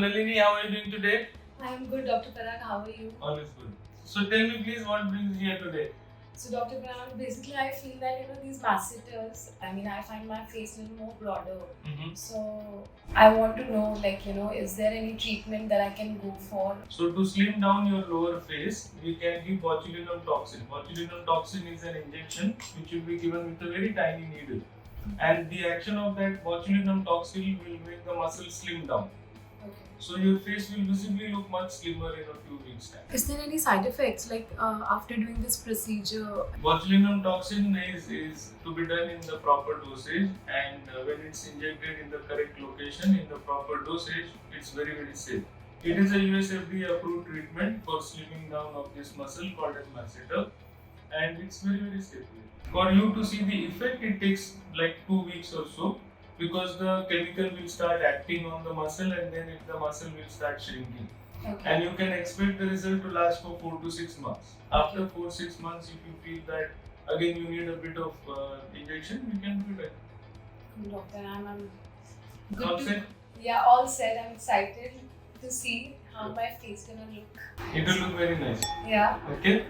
Nalini, how are you doing today? I'm good, Dr. Parag. How are you? All is good. So tell me please, what brings you here today? So, Dr. Parag, basically, I feel that these masseters. I find my face a little more broader. So, I want to know, is there any treatment that I can go for? So to slim down your lower face, we can give botulinum toxin. Botulinum toxin is an injection which will be given with a very tiny needle. And the action of that botulinum toxin will make the muscle slim down. Okay. So your face will visibly look much slimmer in a few weeks' time. Is there any side effects after doing this procedure? Botulinum toxin is to be done in the proper dosage, and when it's injected in the correct location in the proper dosage, it's very very safe. It is a US FDA approved treatment for slimming down of this muscle called as masseter, and it's very very safe. For you to see the effect, it takes like 2 weeks or so, because the chemical will start acting on the muscle, and then the muscle will start shrinking. Okay. And you can expect the result to last for 4 to 6 months. After 4-6 months, if you feel that again you need a bit of injection, you can do it. Doctor, I'm good. All set? Yeah, all set. I'm excited to see how my face gonna look. It will look very nice. Yeah. Okay?